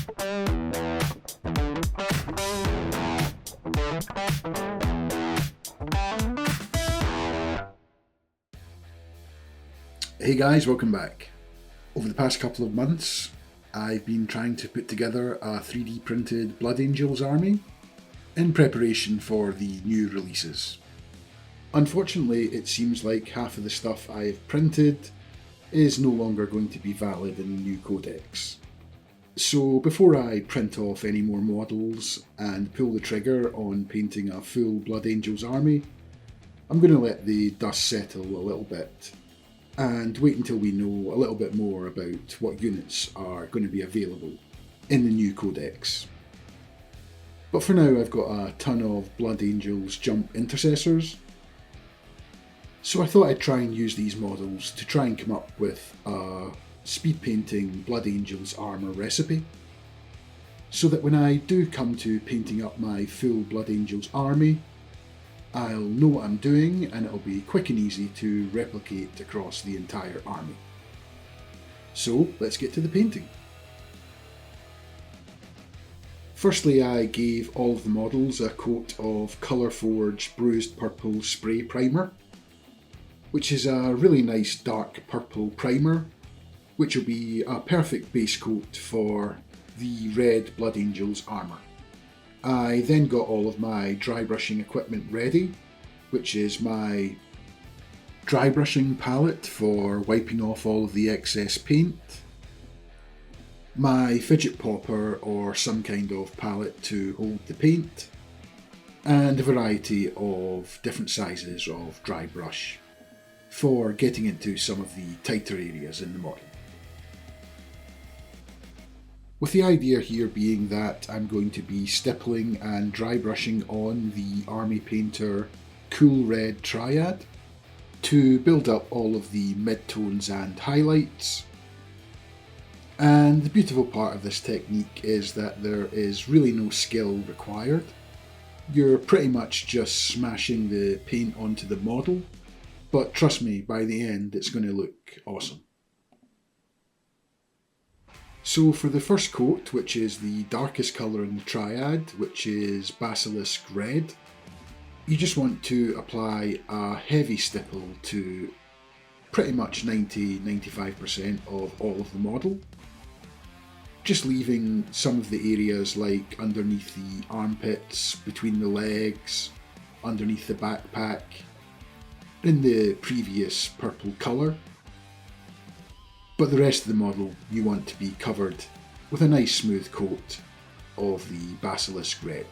Hey guys, welcome back. Over the past couple of months, I've been trying to put together a 3D printed Blood Angels army in preparation for the new releases. Unfortunately, it seems like half of the stuff I've printed is no longer going to be valid in the new codex. So before I print off any more models and pull the trigger on painting a full Blood Angels army, I'm going to let the dust settle a little bit and wait until we know a little bit more about what units are going to be available in the new codex. But for now, I've got a ton of Blood Angels jump Intercessors, so I thought I'd try and use these models to try and come up with a speed painting Blood Angels armour recipe, so that when I do come to painting up my full Blood Angels army, I'll know what I'm doing and it'll be quick and easy to replicate across the entire army. So let's get to the painting. Firstly, I gave all of the models a coat of Colourforge Bruised Purple Spray Primer, which is a really nice dark purple primer, which will be a perfect base coat for the red Blood Angels armour. I then got all of my dry brushing equipment ready, which is my dry brushing palette for wiping off all of the excess paint, my fidget popper or some kind of palette to hold the paint, and a variety of different sizes of dry brush for getting into some of the tighter areas in the model. With the idea here being that I'm going to be stippling and dry brushing on the Army Painter Cool Red Triad to build up all of the midtones and highlights. And the beautiful part of this technique is that there is really no skill required. You're pretty much just smashing the paint onto the model, but trust me, by the end it's going to look awesome. So for the first coat, which is the darkest colour in the triad, which is Basilisk Red, you just want to apply a heavy stipple to pretty much 90-95% of all of the model, just leaving some of the areas like underneath the armpits, between the legs, underneath the backpack, in the previous purple colour. But the rest of the model you want to be covered with a nice smooth coat of the Basilisk Red.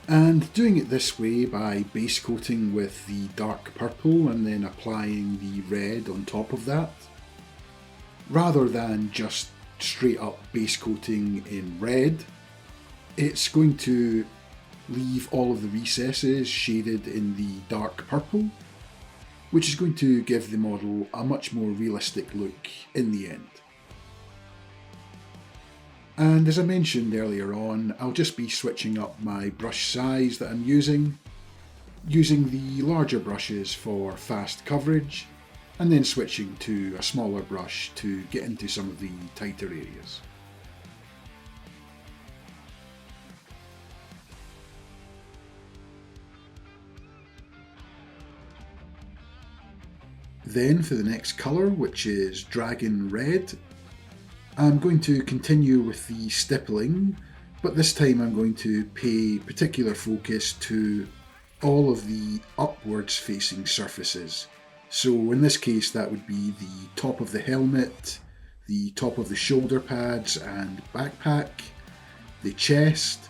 And doing it this way by base coating with the dark purple and then applying the red on top of that, rather than just straight up base coating in red, it's going to leave all of the recesses shaded in the dark purple, which is going to give the model a much more realistic look in the end. And as I mentioned earlier on, I'll just be switching up my brush size that I'm using the larger brushes for fast coverage, and then switching to a smaller brush to get into some of the tighter areas. Then for the next colour, which is Dragon Red, I'm going to continue with the stippling, but this time I'm going to pay particular focus to all of the upwards facing surfaces. So in this case that would be the top of the helmet, the top of the shoulder pads and backpack, the chest,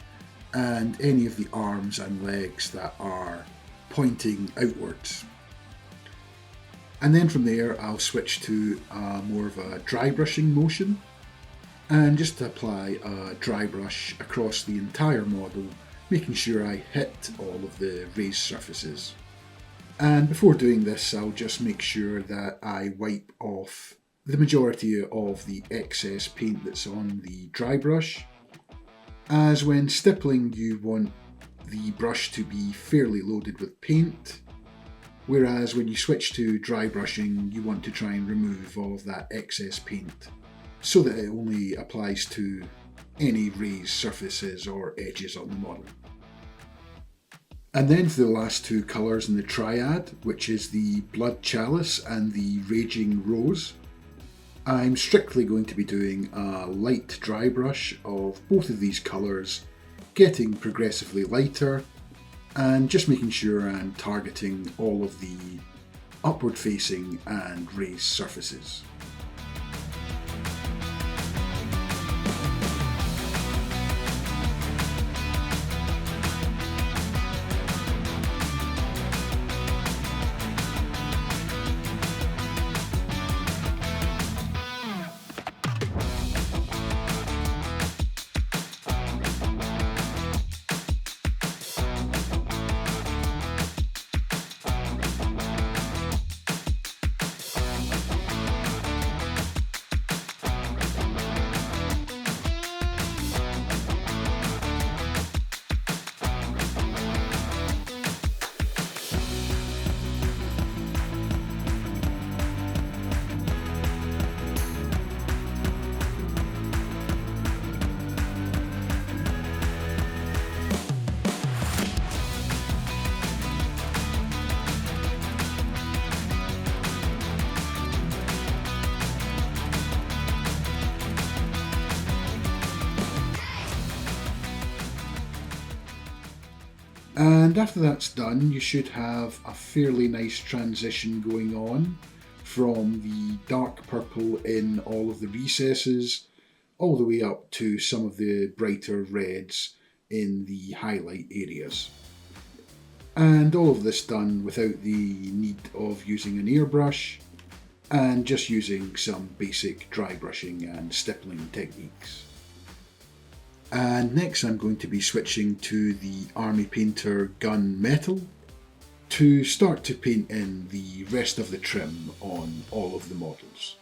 and any of the arms and legs that are pointing outwards. And then from there I'll switch to more of a dry brushing motion and just apply a dry brush across the entire model, making sure I hit all of the raised surfaces. And before doing this, I'll just make sure that I wipe off the majority of the excess paint that's on the dry brush, as when stippling you want the brush to be fairly loaded with paint, whereas when you switch to dry brushing you want to try and remove all of that excess paint so that it only applies to any raised surfaces or edges on the model. And then for the last two colours in the triad, which is the Blood Chalice and the Raging Rose, I'm strictly going to be doing a light dry brush of both of these colours, getting progressively lighter and just making sure I'm targeting all of the upward facing and raised surfaces. And after that's done, you should have a fairly nice transition going on from the dark purple in all of the recesses all the way up to some of the brighter reds in the highlight areas. And all of this done without the need of using an airbrush and just using some basic dry brushing and stippling techniques. And next I'm going to be switching to the Army Painter Gunmetal to start to paint in the rest of the trim on all of the models.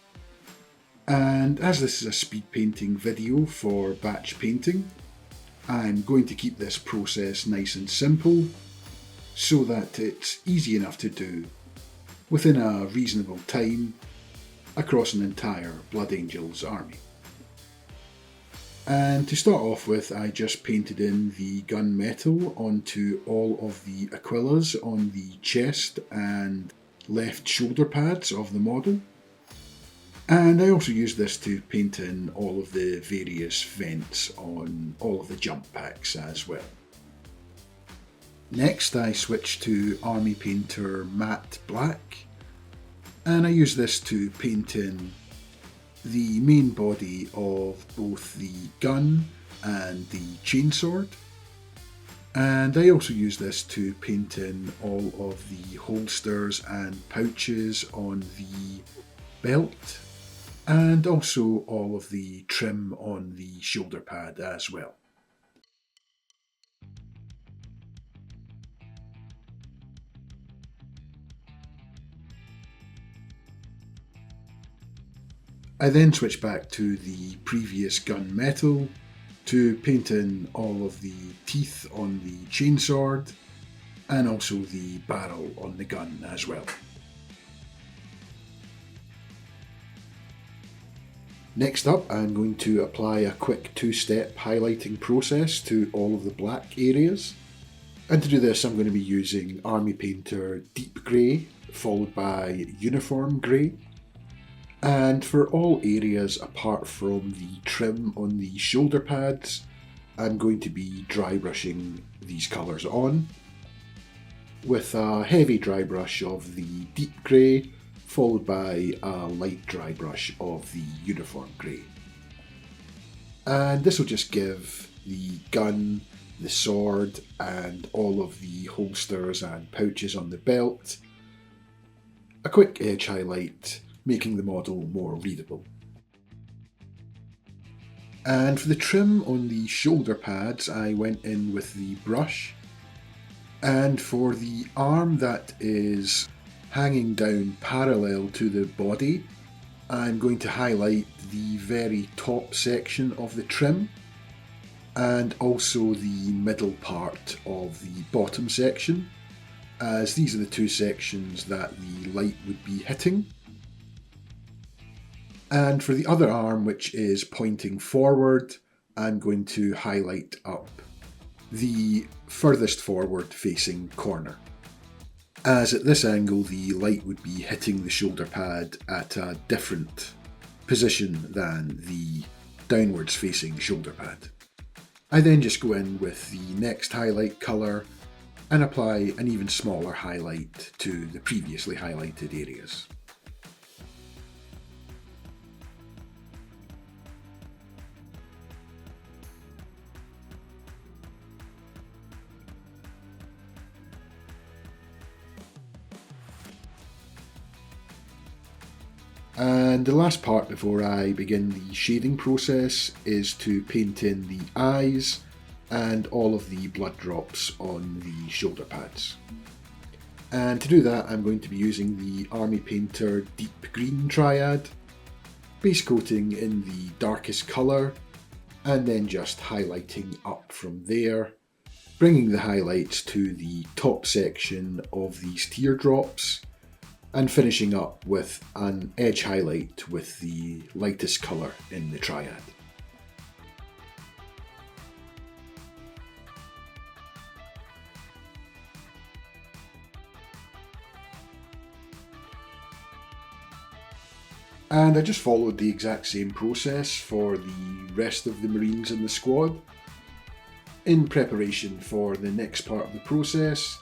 And as this is a speed painting video for batch painting, I'm going to keep this process nice and simple so that it's easy enough to do within a reasonable time across an entire Blood Angels army. And to start off with, I just painted in the gunmetal onto all of the aquillas on the chest and left shoulder pads of the model. And I also used this to paint in all of the various vents on all of the jump packs as well. Next I switched to Army Painter Matte Black, and I used this to paint in the main body of both the gun and the chainsword, and I also use this to paint in all of the holsters and pouches on the belt and also all of the trim on the shoulder pad as well. I then switched back to the previous gunmetal to paint in all of the teeth on the chainsword and also the barrel on the gun as well. Next up, I'm going to apply a quick two-step highlighting process to all of the black areas. And to do this, I'm going to be using Army Painter Deep Grey followed by Uniform Grey. And for all areas apart from the trim on the shoulder pads, I'm going to be dry brushing these colours on with a heavy dry brush of the deep grey followed by a light dry brush of the uniform grey. And this will just give the gun, the sword and all of the holsters and pouches on the belt a quick edge highlight, making the model more readable. And for the trim on the shoulder pads, I went in with the brush. And for the arm that is hanging down parallel to the body, I'm going to highlight the very top section of the trim and also the middle part of the bottom section, as these are the two sections that the light would be hitting. And for the other arm, which is pointing forward, I'm going to highlight up the furthest forward facing corner, as at this angle the light would be hitting the shoulder pad at a different position than the downwards facing shoulder pad. I then just go in with the next highlight colour and apply an even smaller highlight to the previously highlighted areas. And the last part before I begin the shading process is to paint in the eyes and all of the blood drops on the shoulder pads. And to do that, I'm going to be using the Army Painter Deep Green Triad, base coating in the darkest colour, and then just highlighting up from there, bringing the highlights to the top section of these teardrops, and finishing up with an edge highlight with the lightest colour in the triad. And I just followed the exact same process for the rest of the Marines in the squad, in preparation for the next part of the process,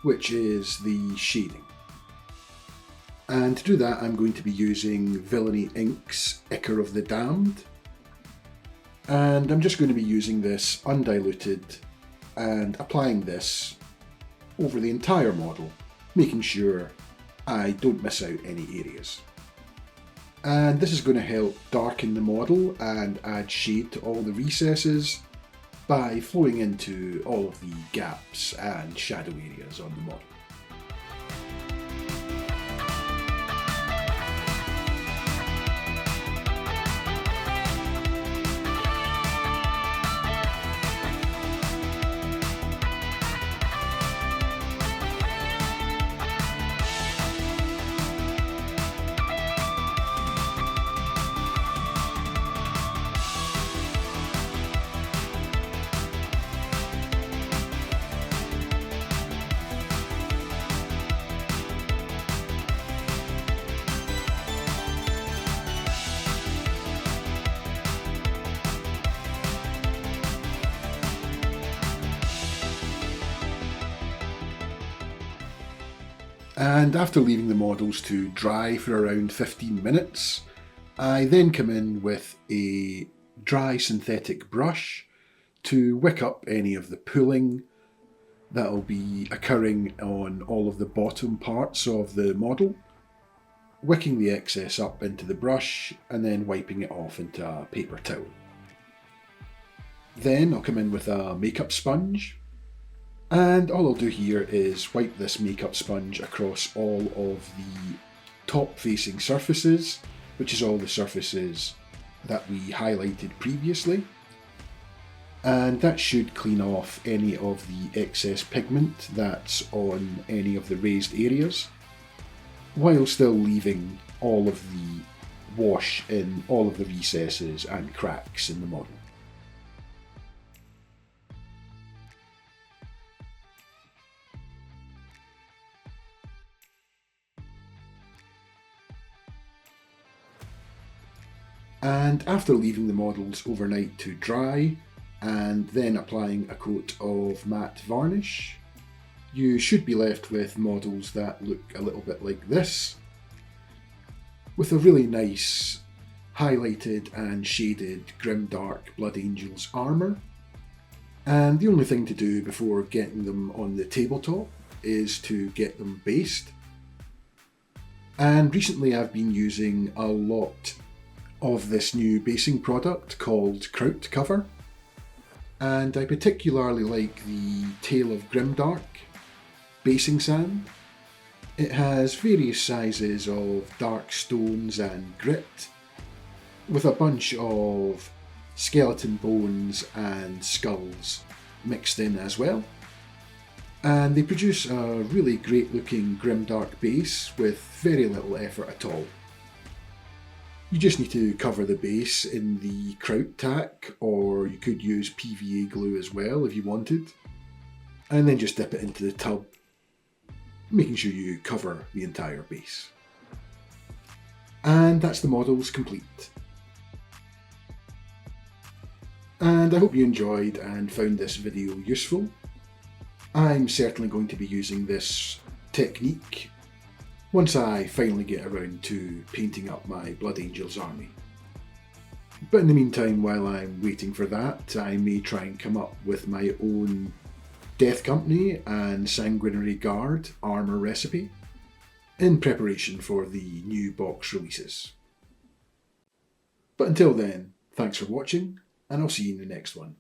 which is the shading. And to do that, I'm going to be using Villainy Inks Ichor of the Damned. And I'm just going to be using this undiluted and applying this over the entire model, making sure I don't miss out any areas. And this is going to help darken the model and add shade to all the recesses by flowing into all of the gaps and shadow areas on the model. And after leaving the models to dry for around 15 minutes, I then come in with a dry synthetic brush to wick up any of the pooling that will be occurring on all of the bottom parts of the model, wicking the excess up into the brush and then wiping it off into a paper towel. Then I'll come in with a makeup sponge, and all I'll do here is wipe this makeup sponge across all of the top facing surfaces, which is all the surfaces that we highlighted previously. And that should clean off any of the excess pigment that's on any of the raised areas, while still leaving all of the wash in all of the recesses and cracks in the model. And after leaving the models overnight to dry, and then applying a coat of matte varnish, you should be left with models that look a little bit like this, with a really nice highlighted and shaded grimdark Blood Angels armour. And the only thing to do before getting them on the tabletop is to get them based. And recently I've been using a lot of this new basing product called Kraut Cover, and I particularly like the Tale of Grimdark basing sand. It has various sizes of dark stones and grit, with a bunch of skeleton bones and skulls mixed in as well. And they produce a really great looking grimdark base with very little effort at all. You just need to cover the base in the kraut tack, or you could use PVA glue as well if you wanted, and then just dip it into the tub, making sure you cover the entire base. And that's the models complete. And I hope you enjoyed and found this video useful. I'm certainly going to be using this technique once I finally get around to painting up my Blood Angels army. But in the meantime, while I'm waiting for that, I may try and come up with my own Death Company and Sanguinary Guard armour recipe in preparation for the new box releases. But until then, thanks for watching, and I'll see you in the next one.